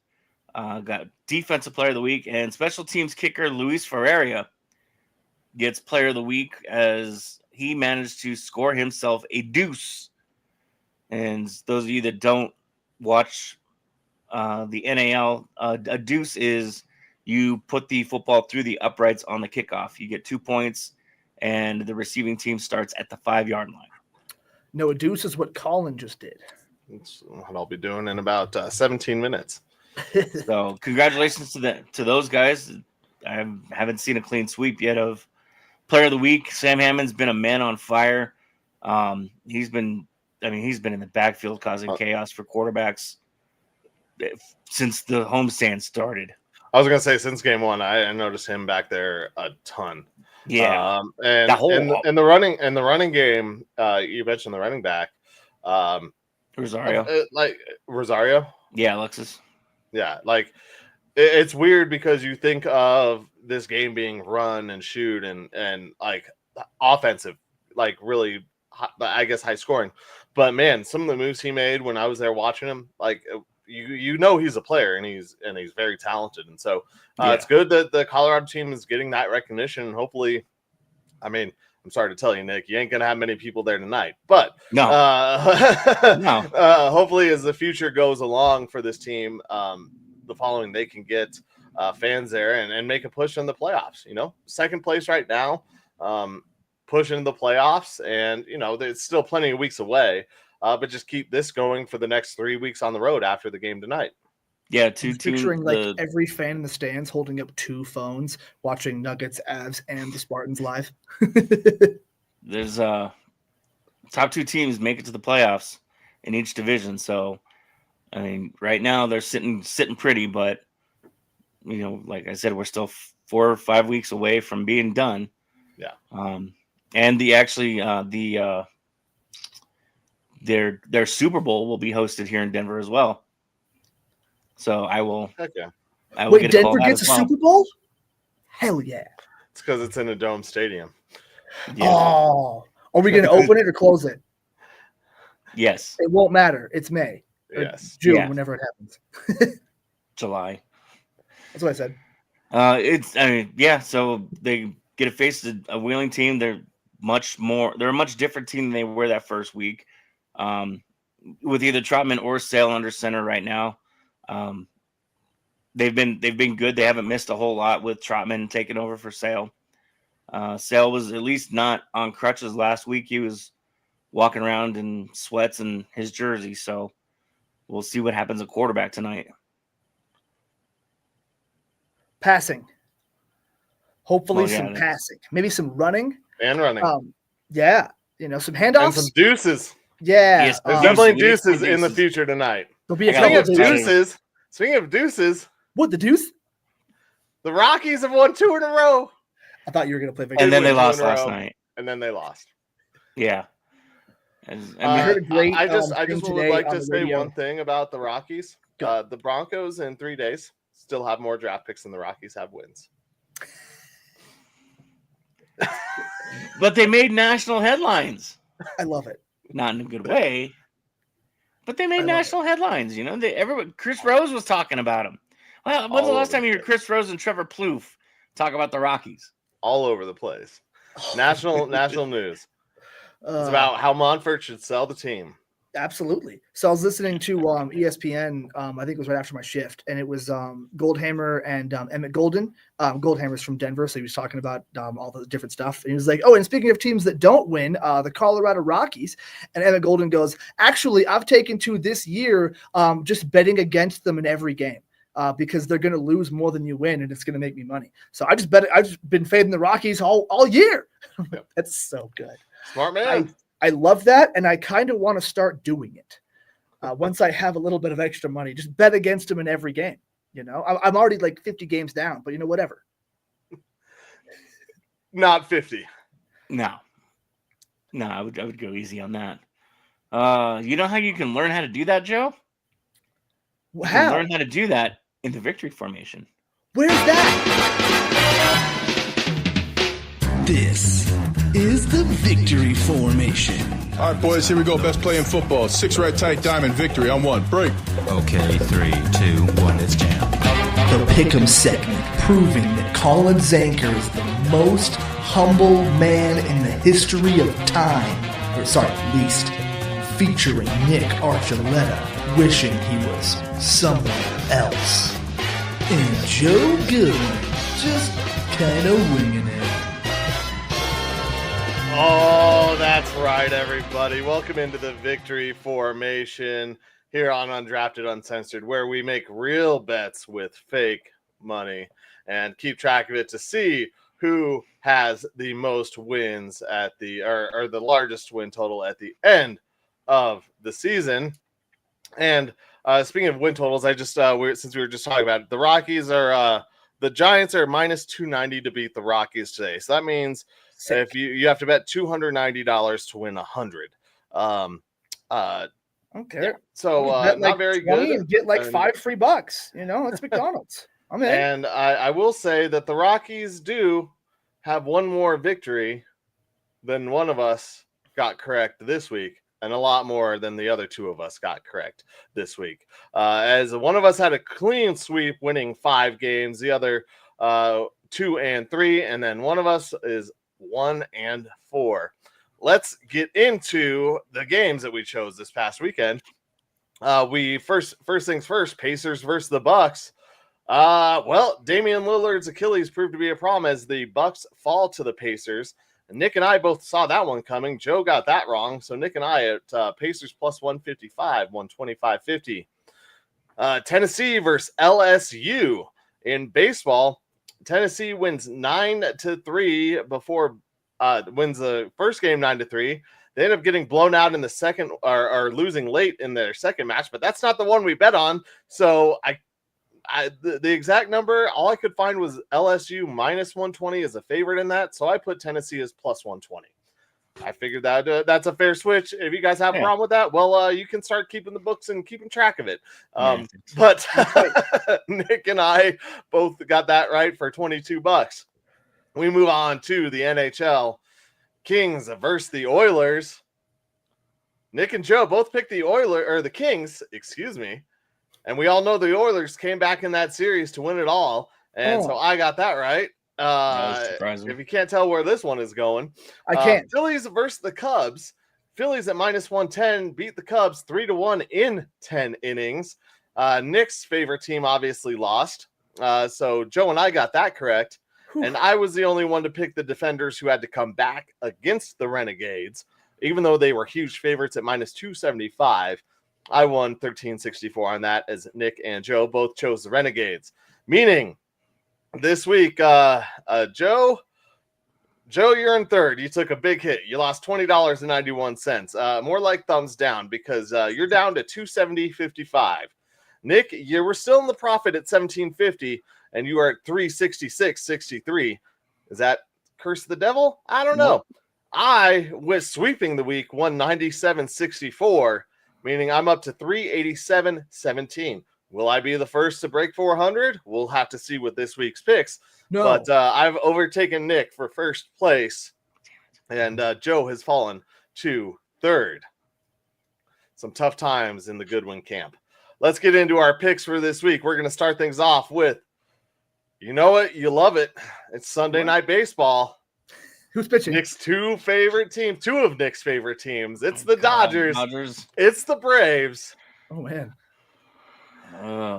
got Defensive Player of the Week, and Special Teams kicker Luis Ferreira gets Player of the Week as he managed to score himself a deuce. And those of you that don't watch the NAL, a deuce is you put the football through the uprights on the kickoff. You get 2 points, and the receiving team starts at the 5-yard line. No, a deuce is what Colin just did. That's what I'll be doing in about 17 minutes. So congratulations to those guys. I haven't seen a clean sweep yet of Player of the Week. Sam Hammond's been a man on fire. He's been in the backfield causing chaos for quarterbacks since the homestand started. I was going to say, since game 1, I noticed him back there a ton. Yeah. And the running game, you mentioned the running back. Rosario. Rosario? Yeah, Alexis. Yeah, it's weird because you think of this game being run and shoot and offensive, really, I guess, high scoring. But man, some of the moves he made when I was there watching him, he's a player and he's very talented. And so it's good that the Colorado team is getting that recognition. And hopefully, I'm sorry to tell you, Nick, you ain't going to have many people there tonight. But no. Hopefully, as the future goes along for this team, the following, they can get fans there and make a push in the playoffs. Second place right now, push into the playoffs, and it's still plenty of weeks away. But just keep this going for the next 3 weeks on the road after the game tonight. Yeah, Just picturing like every fan in the stands holding up 2 phones, watching Nuggets, Avs, and the Spartans live. There's top 2 teams make it to the playoffs in each division. So, I mean, right now they're sitting pretty, but like I said, we're still 4 or 5 weeks away from being done. Yeah. And their Super Bowl will be hosted here in Denver as well. So I will. Heck yeah. Wait, Denver gets a Super Bowl? Hell yeah. It's because it's in a dome stadium. Yeah. Oh, are we going to open it or close it? Yes. It won't matter. It's May. Yes. June, whenever it happens. July. That's what I said. So they get to face a Wheeling team. They're a much different team than they were that first week. With either Trotman or Sale under center right now. They've been good. They haven't missed a whole lot with Trotman taking over for Sale. Sale was at least not on crutches last week. He was walking around in sweats and his jersey. So we'll see what happens at quarterback tonight. Passing. Hopefully some passing. Maybe some running. And running. Yeah. Some handoffs. And some deuces. Yeah. Yes, there's definitely deuces in the future tonight. There'll be Speaking of deuces. What, the deuce? The Rockies have won 2 in a row. I thought you were going to play Victor. And then they lost last night. And then they lost. Yeah. I heard a great I just would like to say one thing about the Rockies. The Broncos in 3 days still have more draft picks than the Rockies have wins. But they made national headlines. I love it. Not in a good way, but they made national headlines. Chris Rose was talking about them. Well, when's the last time you heard Chris Rose and Trevor Plouffe talk about the Rockies? All over the place. National news. It's about how Monfort should sell the team. Absolutely. So I was listening to ESPN, I think it was right after my shift, and it was Goldhammer and Emmett Golden. Goldhammer's from Denver, so he was talking about all the different stuff. And he was like, and speaking of teams that don't win, the Colorado Rockies. And Emmett Golden goes, actually, I've taken to this year just betting against them in every game. Because they're going to lose more than you win, and it's going to make me money. So I've just been fading the Rockies all year. That's so good. Smart man. I love that, and I kind of want to start doing it. Once I have a little bit of extra money, just bet against them in every game. I'm already like 50 games down, but whatever. Not 50. No, I would go easy on that. You know how you can learn how to do that, Joe? You can learn how to do that in the victory formation. Where's that? This is the victory formation. All right, boys, here we go. Best play in football. 6 right tight diamond victory on 1. Break. Okay, 3, 2, 1, it's jam. The Pick'em segment, proving that Colin Zanker is the most humble man in the history of time. Least. Featuring Nick Archuleta, wishing he was somewhere else. And Joe Goodwin, just kind of winging it. Oh, that's right, everybody. Welcome into the victory formation here on Undrafted, Uncensored, where we make real bets with fake money and keep track of it to see who has the most wins at or the largest win total at the end of the season. And speaking of win totals, I just since we were just talking about it, the Rockies are the Giants are minus 290 to beat the Rockies today. So that means if you have to bet $290 to win 100. Okay. Yeah. So not very good. And get like $5 free. It's McDonald's. I'm in. And I will say that the Rockies do have one more victory than one of us got correct this week, and a lot more than the other 2 of us got correct this week. As one of us had a clean sweep, winning 5 games, the other 2 and 3, and then one of us is 1 and 4. Let's get into the games that we chose this past weekend. We first things first, Pacers versus the Bucks. Well, Damian Lillard's Achilles proved to be a problem as the Bucks fall to the Pacers. And Nick and I both saw that one coming. Joe got that wrong. So Nick and I at Pacers plus 155, 125.50. Tennessee versus LSU. In baseball, Tennessee wins 9-3 before wins the first game 9-3. They end up getting blown out in the second, or losing late in their second match, but that's not the one we bet on. So the exact number, all I could find was LSU minus 120 as a favorite in that. So I put Tennessee as plus 120. I figured that that's a fair switch. If you guys have a problem with that, well, you can start keeping the books and keeping track of it. But Nick and I both got that right for $22. We move on to the NHL. Kings versus the Oilers. Nick and Joe both picked the Kings, excuse me. And we all know the Oilers came back in that series to win it all. And so I got that right. If you can't tell where this one is going, I can't. Phillies versus the Cubs. Phillies at minus 110 beat the Cubs 3-1 in 10 innings. Nick's favorite team obviously lost. So Joe and I got that correct. Whew. And I was the only one to pick the Defenders, who had to come back against the Renegades, even though they were huge favorites at minus 275. I won 1364 on that, as Nick and Joe both chose the Renegades. Meaning, this week, Joe, you're in third. You took a big hit. You lost $20.91. More like thumbs down, because you're down to 270.55. Nick, you were still in the profit at 1750, and you are at 366.63. Is that curse of the devil? I don't know. I was sweeping the week, 197.64, meaning I'm up to 387.17. Will I be the first to break 400? We'll have to see with this week's picks. No. But I've overtaken Nick for first place, and Joe has fallen to third. Some tough times in the Goodwin camp. Let's get into our picks for this week. We're going to start things off with, you know it, you love it. It's Sunday Night Baseball. Who's pitching? Nick's two of Nick's favorite teams. It's the Dodgers. It's the Braves. Oh, man.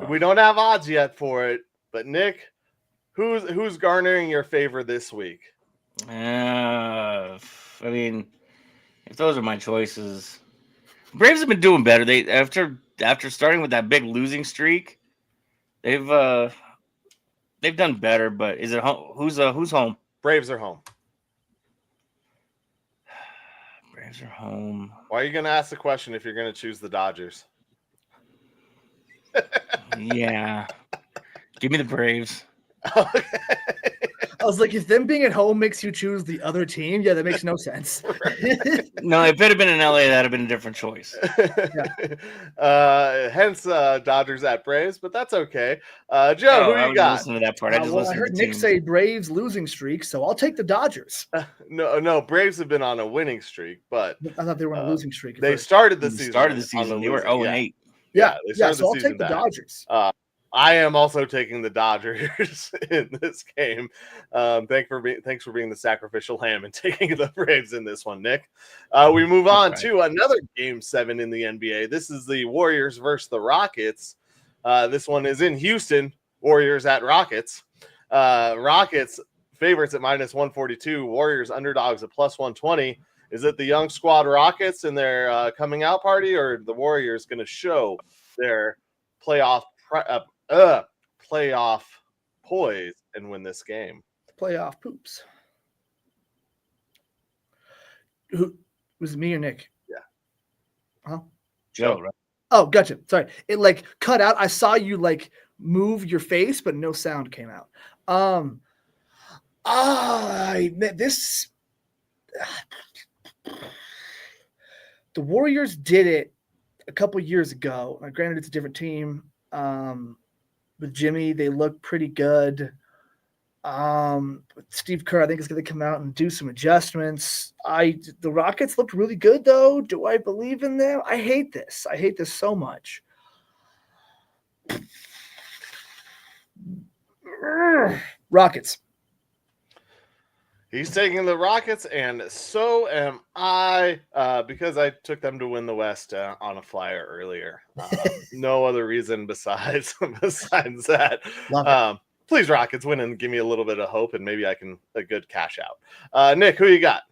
We don't have odds yet for it, but Nick, who's garnering your favor this week? I mean, if those are my choices, Braves have been doing better. They after starting with that big losing streak, they've done better. But is it home? Who's home? Braves are home. Braves are home. Why are you going to ask the question if you're going to choose the Dodgers? Yeah. Give me the Braves. Okay. I was like, if them being at home makes you choose the other team, yeah, that makes no sense. No, if it had been in LA, that'd have been a different choice. Hence Dodgers at Braves, but that's okay. Joe, who you got? Listen to that part. I heard Nick say Braves losing streak, so I'll take the Dodgers. No, Braves have been on a winning streak, but I thought they were on a losing streak. They started the season. They were 0-8. Yeah, so I'll take the Dodgers. I am also taking the Dodgers in this game. Thanks for being the sacrificial lamb and taking the Braves in this one, Nick. We move on to another Game 7 in the NBA. This is the Warriors versus the Rockets. This one is in Houston. Warriors at Rockets. Rockets favorites at minus 142. Warriors underdogs at plus 120. Is it the young squad Rockets and their coming out party, or the Warriors going to show their playoff poise and win this game? Playoff poops. Who was it, me or Nick? Yeah. Huh? Joe, right? Oh, gotcha. Sorry. It like cut out. I saw you like move your face, but no sound came out. The Warriors did it a couple years ago. Granted, it's a different team. With Jimmy, they look pretty good. Steve Kerr, I think, is going to come out and do some adjustments. The Rockets looked really good, though. Do I believe in them? I hate this. I hate this so much. Rockets. He's taking the Rockets, and so am I, because I took them to win the West on a flyer earlier. No other reason besides that. Please, Rockets, win and give me a little bit of hope, and maybe I can a good cash out. Nick, who you got?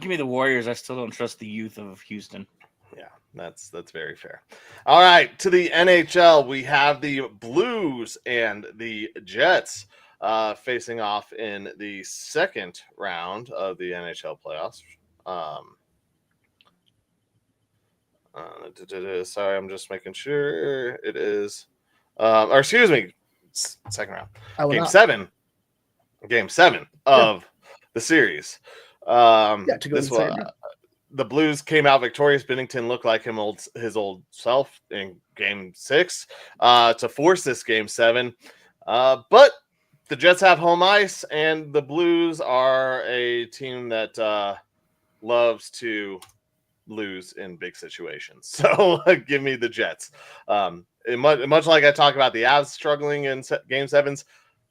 Give me the Warriors. I still don't trust the youth of Houston. Yeah, That's very fair. All right, to the NHL, we have the Blues and the Jets facing off in the second round of the NHL playoffs. Sorry, I'm just making sure it is. Or excuse me, second round. Game seven of the series. To go to the This second one. round. The Blues came out victorious. Binnington looked like his old self in Game 6 to force this Game 7. But the Jets have home ice, and the Blues are a team that loves to lose in big situations. So give me the Jets. Much like I talk about the Avs struggling in Game 7s,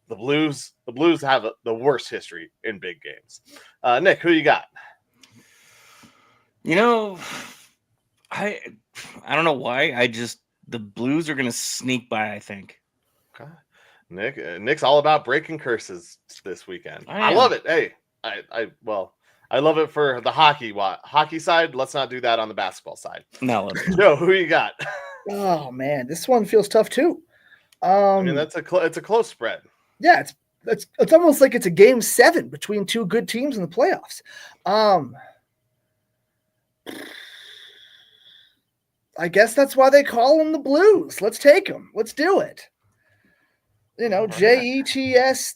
the Blues have the worst history in big games. Nick, who you got? You know, I don't know why. The Blues are going to sneak by, I think. Okay. Nick's all about breaking curses this weekend. I am. love it. Hey, I love it for the hockey side. Let's not do that on the basketball side. No, Joe, who you got? Oh man, this one feels tough too. I mean, it's a close spread. Yeah, it's almost like it's a Game 7 between two good teams in the playoffs. I guess that's why they call them the Blues. Let's take them. Let's do it. JETS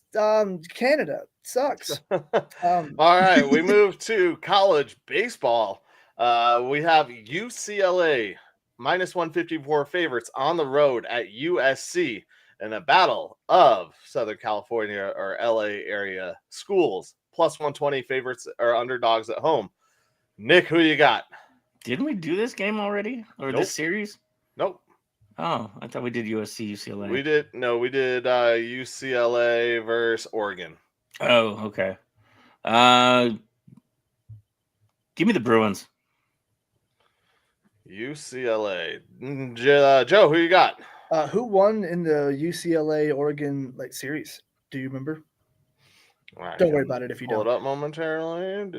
Canada sucks. All right, we move to college baseball. We have UCLA minus 154 favorites on the road at USC in a battle of Southern California or LA area schools. Plus 120 favorites or underdogs at home. Nick, who you got? Didn't we do this game already? Or Nope. this series? Nope. Oh, I thought we did USC, UCLA. We did UCLA versus Oregon. Oh, okay. Give me the Bruins. UCLA. Joe, who you got? Who won in the UCLA Oregon series? Do you remember? Right, Don't worry about it if you pull don't. it up momentarily.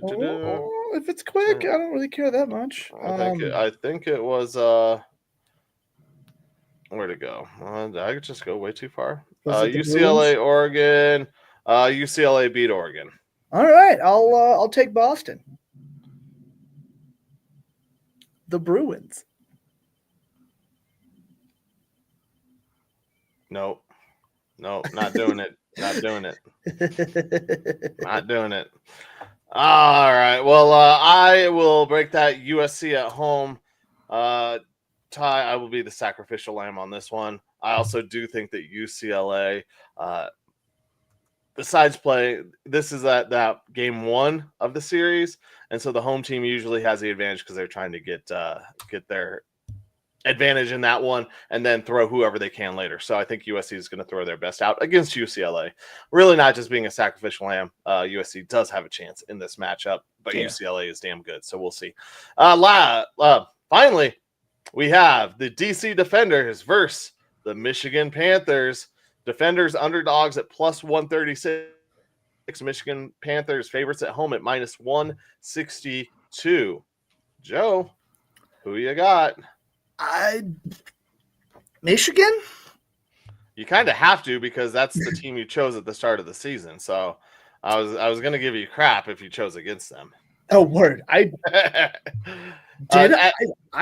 If it's quick, I don't really care that much. I think it was where'd it go? I could just go way too far. UCLA, Oregon. UCLA beat Oregon. All right, I'll take Boston. The Bruins. Nope, not doing it. Not doing it. Not doing it. All right. Well, I will break that. USC at home. Ty, I will be the sacrificial lamb on this one. I also do think that UCLA, besides play, this is that game 1 of the series, and so the home team usually has the advantage because they're trying to get their advantage in that one and then throw whoever they can later. So I think USC is going to throw their best out against UCLA. Really not just being a sacrificial lamb. USC does have a chance in this matchup, but UCLA is damn good. So we'll see. Finally, we have the DC Defenders versus the Michigan Panthers. Defenders underdogs at plus 136. Michigan Panthers favorites at home at minus 162. Joe, who you got? Michigan? You kind of have to because that's the team you chose at the start of the season. So I was going to give you crap if you chose against them. Oh, word. I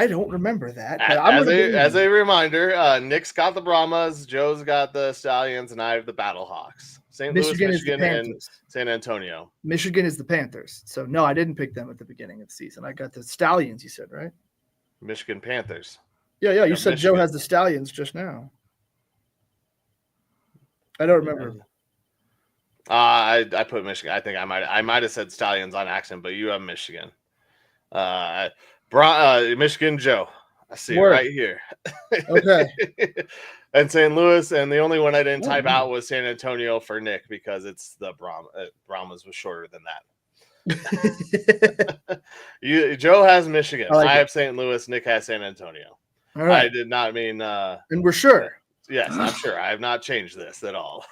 don't remember that. But as a reminder, Nick's got the Brahmas, Joe's got the Stallions, and I have the Battlehawks. Michigan is the Panthers. And San Antonio. Michigan is the Panthers. So, no, I didn't pick them at the beginning of the season. I got the Stallions, you said, right? Michigan Panthers. Yeah. You said Michigan. Joe has the Stallions just now. I don't remember. I put Michigan. I think I might have said Stallions on accident, but you have Michigan. Michigan Joe. I see it right here. Okay. And St. Louis, and the only one I didn't type out was San Antonio for Nick because it's the Brahmas was shorter than that. Joe has Michigan. I have St. Louis. Nick has San Antonio. All right. I did not mean. And we're sure. Yes, I'm sure. I have not changed this at all.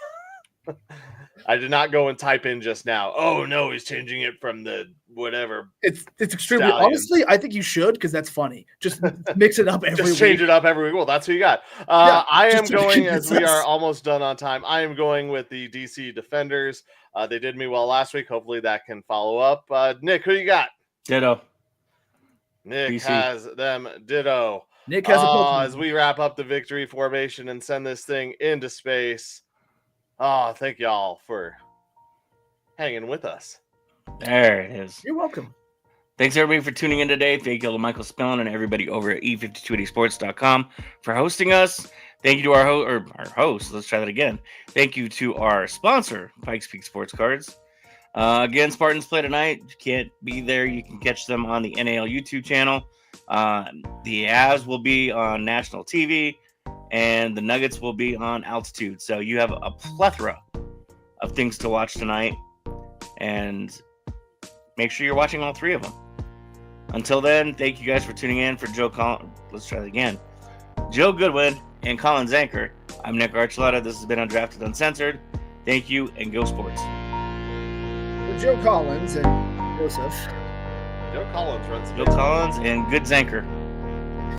I did not go and type in just now. Oh no, he's changing it from the whatever. It's extremely Stallions. honestly. I think you should because that's funny. Just mix it up every Just week. change it up every week. Well, that's who you got. Yeah, I am just to going, keep as it we are sus. almost done on time, I am going with the DC Defenders. They did me well last week. Hopefully that can follow up. Nick, who you got? Ditto. Nick DC. has them ditto. Nick has a Pokemon. As we wrap up the victory formation and send this thing into space. Oh, thank y'all for hanging with us. There it is. You're welcome. Thanks everybody for tuning in today. Thank you to Michael Spellin and everybody over at e5280sports.com for hosting us. Thank you to our host. Let's try that again. Thank you to our sponsor, Pikes Peak Sports Cards. Again, Spartans play tonight. You can't be there. You can catch them on the NAL YouTube channel. The Avs will be on national TV, and the Nuggets will be on altitude. So you have a plethora of things to watch tonight, and make sure you're watching all three of them. Until then, thank you guys for tuning in. For Joe Goodwin and Colin Zanker, I'm Nick Archuleta. This has been Undrafted Uncensored. Thank you, and go Sports. Joe Collins and Joseph. Joe Collins runs. Joe Collins and good Zanker.